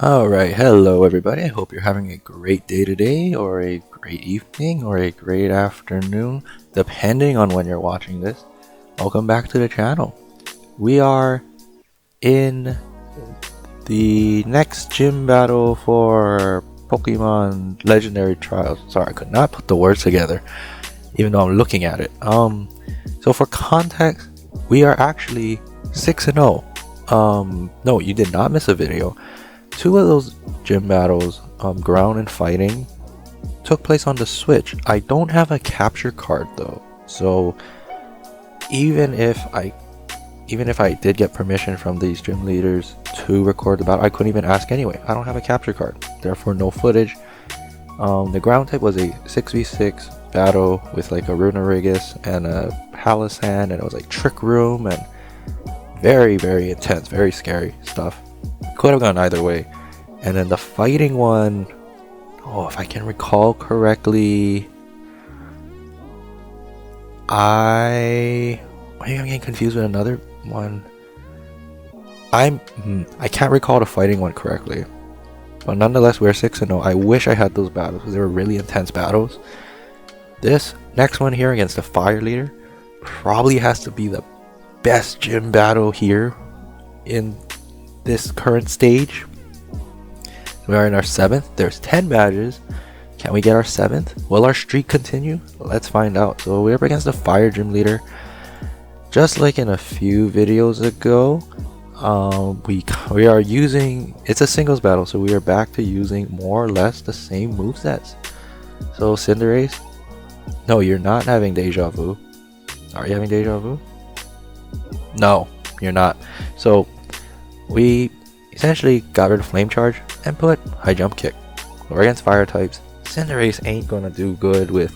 Alright, hello everybody. I hope you're having a great day today, or a great evening, or a great afternoon, depending on when you're watching this. Welcome back to the channel. We are in the next gym battle for Pokemon Legendary Trials. Sorry, I could not put the words together, even though I'm looking at it. So for context, we are actually 6-0. No, you did not miss a video. Two of those gym battles, ground and fighting, took place on the Switch. I don't have a capture card though, so even if I did get permission from these gym leaders to record the battle, I couldn't even ask anyway. I don't have a capture card, therefore no footage. The ground type was a 6v6 battle with like a Runerigus and a Palisand, and it was like Trick Room and very intense, very scary stuff. Could have gone either way. And then the fighting one, if I can recall correctly, maybe I'm getting confused with another one. I can't recall the fighting one correctly, but nonetheless we're 6-0. I wish I had those battles because they were really intense battles. This next one here against the fire leader probably has to be the best gym battle here in this current stage. We are in our 7th. There's 10 badges. Can we get our 7th? Will our streak continue? Let's find out. So we're up against the fire gym leader. Just like in a few videos ago, we are using, it's a singles battle, so we are back to using more or less the same movesets. So Cinderace, no, you're not having deja vu. Are you having deja vu? No, you're not. So we essentially got rid of Flame Charge and put High Jump Kick. We're against fire types. Cinderace ain't gonna do good with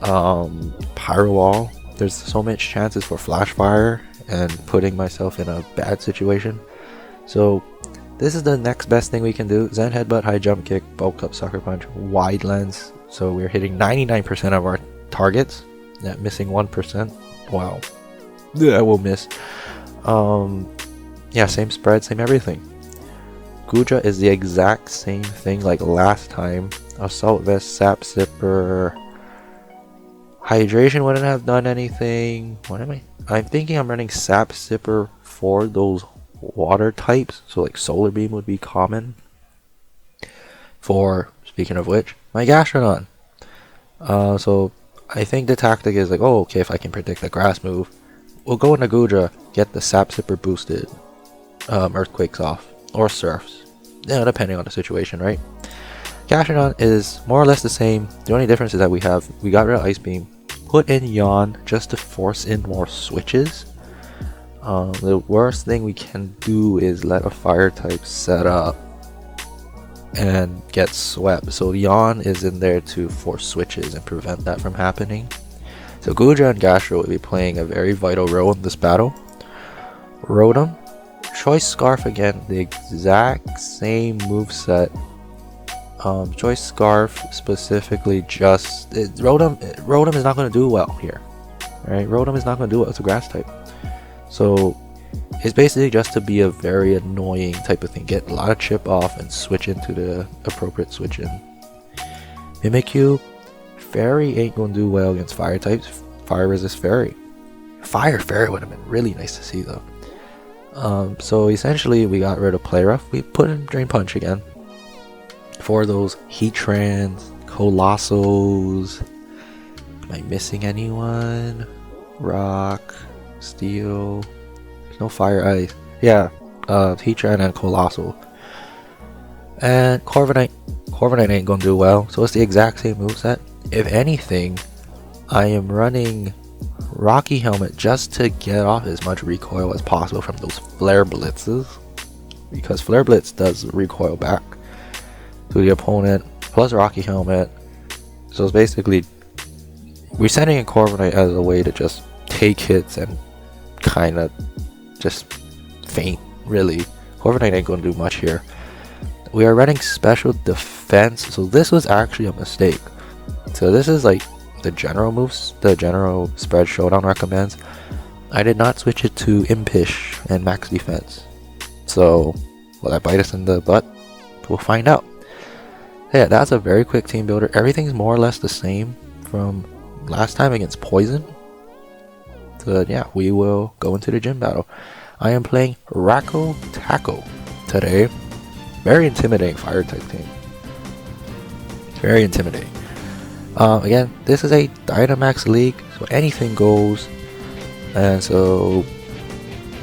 Pyro Wall. There's so much chances for Flash Fire and putting myself in a bad situation. So this is the next best thing we can do. Zen Headbutt, High Jump Kick, Bulk Up, Sucker Punch, Wide Lens. So we're hitting 99% of our targets. That missing 1%. Wow. I will miss. Yeah, same spread, same everything. Guja is the exact same thing like last time. Assault Vest, Sap Zipper. Hydration wouldn't have done anything. What am I? I'm thinking I'm running Sap Zipper for those water types. So like Solar Beam would be common. For, speaking of which, my Gastrodon. So I think the tactic is like, okay, if I can predict the grass move, we'll go into Guja, get the Sap Zipper boosted. Earthquakes off, or surfs, depending on the situation, right? Gastrodon is more or less the same. The only difference is that we got rid of Ice Beam, put in Yawn just to force in more switches. The worst thing we can do is let a fire type set up and get swept, so Yawn is in there to force switches and prevent that from happening. So Guja and Gastro will be playing a very vital role in this battle. Rotom, Choice Scarf again, the exact same moveset. Choice Scarf specifically Rotom is not going to do well here. Right? Rotom is not going to do well. It's a grass type. So it's basically just to be a very annoying type of thing. Get a lot of chip off and switch into the appropriate switch in. Mimikyu, Fairy ain't going to do well against fire types. Fire resist Fairy. Fire Fairy would have been really nice to see though. So essentially we got rid of Play Rough. We put in Drain Punch again for those Heatrans, Colossos. Am I missing anyone? Rock, Steel. There's no Fire Ice. Yeah, Heatran and Colossal. And Corviknight. Corviknight ain't gonna do well. So it's the exact same moveset. If anything, I am running Rocky Helmet just to get off as much recoil as possible from those Flare Blitzes, because Flare Blitz does recoil back to the opponent, plus Rocky Helmet. So it's basically, we're sending in Corviknight as a way to just take hits and kind of just faint, really. Corviknight ain't going to do much here. We are running Special Defense, so this was actually a mistake. So this is like the general moves, the general spread Showdown recommends. I did not switch it to Impish and Max Defense. So Will that bite us in the butt? We'll find out. Yeah, that's a very quick team builder. Everything's more or less the same from last time against Poison. So yeah, we will go into the gym battle. I am playing Rako Taco today. Very intimidating fire type team. Very intimidating. Again, this is a Dynamax league, so anything goes. And so,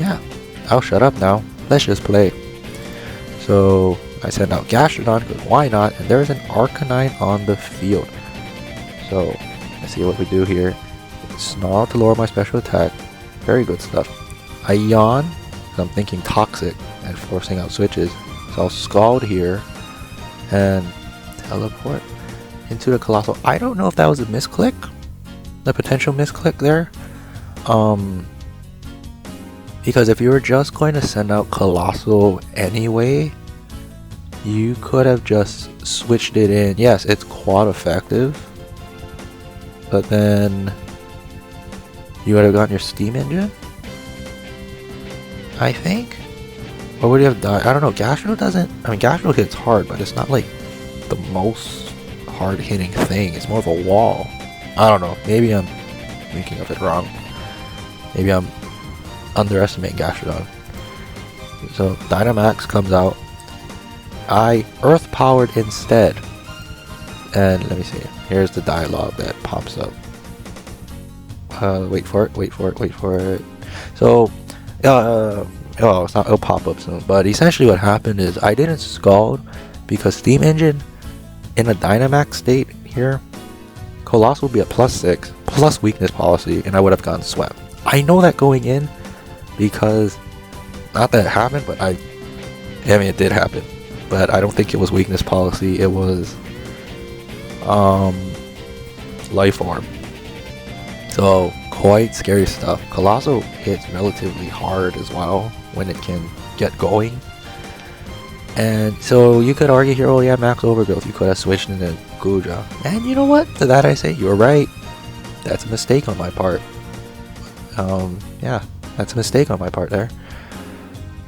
yeah, I'll shut up now. Let's just play. So, I send out Gastrodon, because why not? And there's an Arcanine on the field. So, let's see what we do here. Snarl to lower my special attack. Very good stuff. I yawn, because I'm thinking Toxic and forcing out switches. So I'll Scald here and teleport into the Colossal. I don't know if that was a misclick. The potential misclick there. Because if you were just going to send out Colossal anyway, you could have just switched it in. Yes, it's quad effective, but then you would have gotten your Steam Engine, I think. Or would you have died? I don't know. Gastro doesn't. I mean, Gastro hits hard, but it's not like the most hard hitting thing. It's more of a wall. I don't know. Maybe I'm thinking of it wrong. Maybe I'm underestimating Gastrodon. So Dynamax comes out. I Earth powered instead. And let me see. Here's the dialogue that pops up. Wait for it. Wait for it. Wait for it. So, oh, it's not. It'll pop up soon. But essentially, what happened is I didn't Scald because Steam Engine in a Dynamax state here, Colossal will be at +6 plus weakness policy, and I would have gotten swept. I know that going in because not that it happened, but I mean it did happen. But I don't think it was weakness policy. It was Life Orb. So quite scary stuff. Colossal hits relatively hard as well when it can get going. And so you could argue here, oh yeah, max overgrowth. You could have switched into Guja. And you know what? To that I say, you're right. That's a mistake on my part. Yeah, that's a mistake on my part there.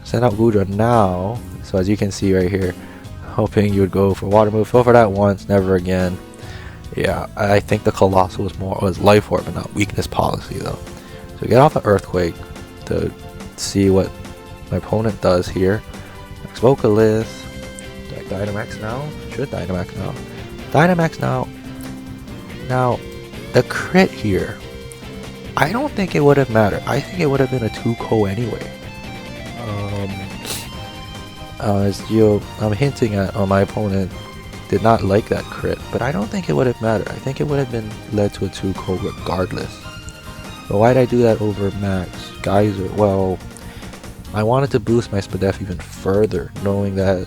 Send out Guja now. So as you can see right here, hoping you would go for water move. Go for that once, never again. Yeah, I think the Colossal was Life Orb and not weakness policy though. So get off the Earthquake to see what my opponent does here. Max Vocalist. Do I Dynamax now? Should Dynamax now. Dynamax now. Now, the crit here, I don't think it would have mattered. I think it would have been a 2-ko anyway. I'm hinting at my opponent did not like that crit, but I don't think it would have mattered. I think it would have been led to a 2-ko regardless. But why did I do that over Max Geyser? Well, I wanted to boost my Spadef even further, knowing that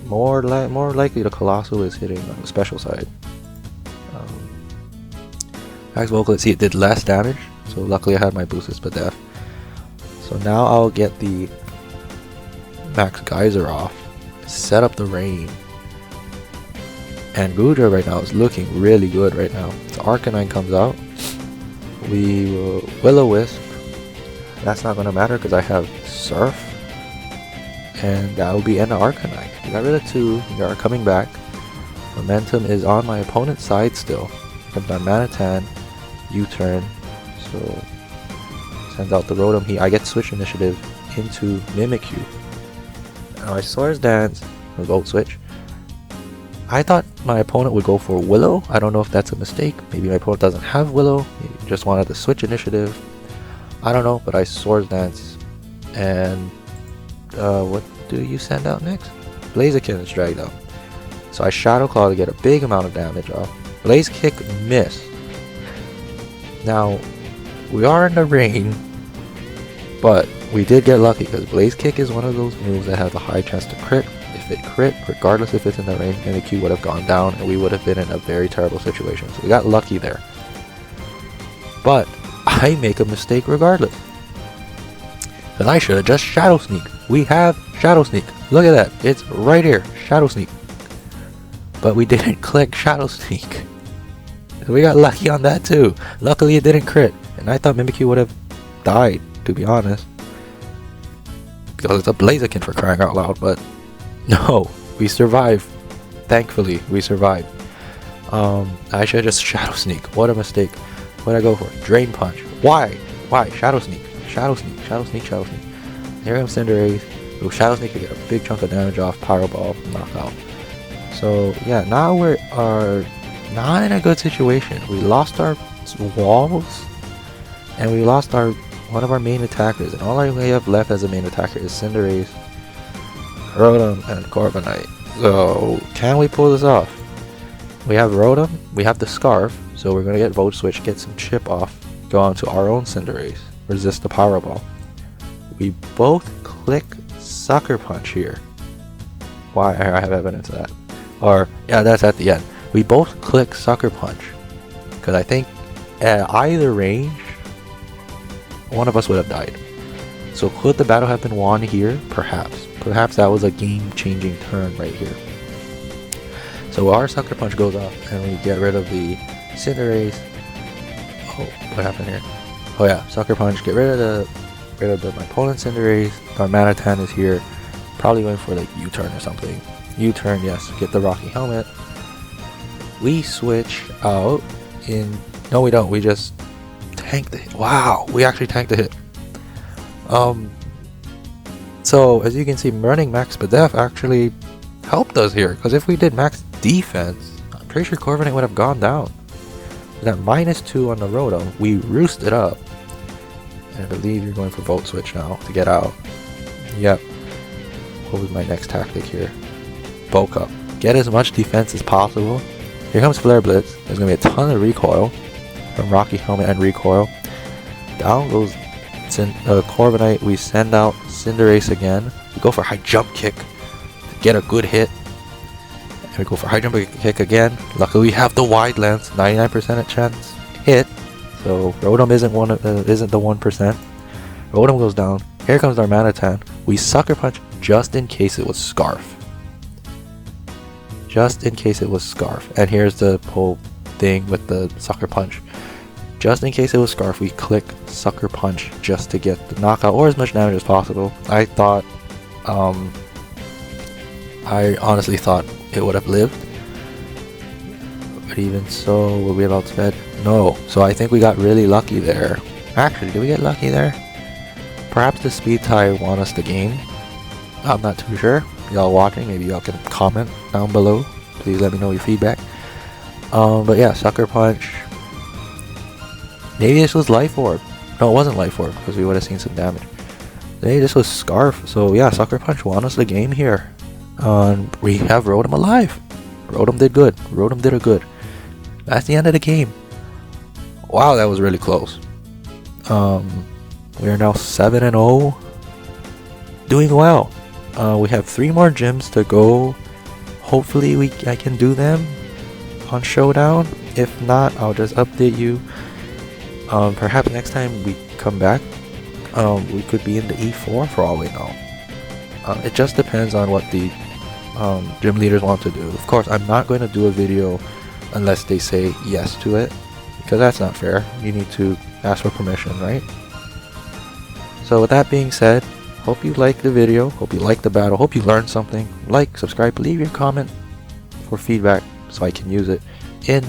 more likely the Colossal is hitting on the special side. Max Vocalist, see, it did less damage, so luckily I had my boosted Spadef. So now I'll get the Max Geyser off, set up the rain. And Guja right now is looking really good right now. So Arcanine comes out. We will Will-O-Wisp. That's not going to matter because I have Surf. And that will be end of Arcanine. We got rid of 2. We are coming back. Momentum is on my opponent's side still. I've done Manatan. U-turn. So sends out the Rotom Heat. I get Switch Initiative into Mimikyu. Now I Swords Dance. Or Volt Switch. I thought my opponent would go for Willow. I don't know if that's a mistake. Maybe my opponent doesn't have Willow. He just wanted to switch initiative. I don't know, but I Swords Dance. And what do you send out next? Blaziken is dragged out. So I Shadow Claw to get a big amount of damage off. Blaze Kick missed. Now, we are in the rain, but we did get lucky because Blaze Kick is one of those moves that has a high chance to crit. If it crit, regardless if it's in the rain, Mimikyu would have gone down and we would have been in a very terrible situation. So we got lucky there. But I make a mistake regardless. Because I should have just Shadow Sneak. We have Shadow Sneak. Look at that. It's right here. Shadow Sneak. But we didn't click Shadow Sneak. So we got lucky on that too. Luckily it didn't crit. And I thought Mimikyu would have died, to be honest. Because it's a Blaziken for crying out loud, but No, we survived. Thankfully, we survived. I should just Shadow Sneak. What a mistake. What did I go for? Drain Punch. Why? Why? Shadow Sneak. Shadow Sneak. Shadow Sneak. Shadow Sneak. Here comes Cinderace. So Shadow Sneak could get a big chunk of damage off. Pyro Ball. Knockout. So yeah, now we are not in a good situation. We lost our walls, and we lost one of our main attackers, and all we have left as a main attacker is Cinderace, Rotom, and Corviknight. So can we pull this off? We have Rotom, we have the Scarf, so we're gonna get Volt Switch, get some chip off, go on to our own Cinderace, resist the Power Ball. We both click Sucker Punch here. Why? I have evidence of that. Or yeah, that's at the end. We both click Sucker Punch because I think at either range, one of us would have died. So could the battle have been won here? Perhaps. Perhaps that was a game-changing turn right here. So our Sucker Punch goes off, and we get rid of the Cinderace. Oh, what happened here? Oh yeah, Sucker Punch. Get rid of my opponent's Cinderace. Our Manatan is here, probably going for like U-turn or something. U-turn, yes. Get the Rocky Helmet. We switch out in. No, we don't. We just tank the hit. Wow, we actually tanked the hit. So as you can see, running Max Spadef actually helped us here, because if we did max defense, I'm pretty sure Corviknight would have gone down. With that -2 on the Rotom, we roosted up. And I believe you're going for Volt Switch now to get out. Yep. What was my next tactic here? Bulk up. Get as much defense as possible. Here comes Flare Blitz. There's going to be a ton of recoil from Rocky Helmet and recoil. Down goes Corviknight. We send out Cinderace again. We go for High Jump Kick to get a good hit. And we go for High Jump Kick again. Luckily we have the Wide Lens. 99% chance hit. So Rotom isn't the 1%. Rotom goes down. Here comes our Manatan. We Sucker Punch just in case it was Scarf. Just in case it was Scarf. And here's the whole thing with the Sucker Punch. Just in case it was Scarf, we click Sucker Punch just to get the knockout or as much damage as possible. I honestly thought it would have lived. But even so, were we about to bed? No. So I think we got really lucky there. Actually, did we get lucky there? Perhaps the speed tie won us the game. I'm not too sure. Y'all watching, maybe y'all can comment down below. Please let me know your feedback. But yeah, Sucker Punch. Maybe this was Life Orb. No, it wasn't Life Orb, because we would have seen some damage. Maybe this was Scarf. So yeah, Sucker Punch won us the game here. We have Rotom alive. Rotom did good. Rotom did a good. That's the end of the game. Wow, that was really close. We are now 7-0. Doing well. We have 3 more gyms to go. Hopefully I can do them on Showdown. If not, I'll just update you. Perhaps next time we come back, we could be in the E4 for all we know. It just depends on what the gym leaders want to do. Of course, I'm not going to do a video unless they say yes to it, because that's not fair. You need to ask for permission, right? So with that being said, hope you liked the video, hope you liked the battle, hope you learned something. Like, subscribe, leave your comment for feedback so I can use it in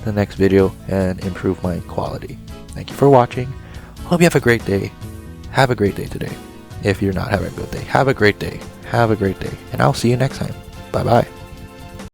the next video and improve my quality. Thank you for watching. Hope you have a great day. Have a great day today. If you're not having a good day, have a great day. Have a great day. And I'll see you next time. Bye bye.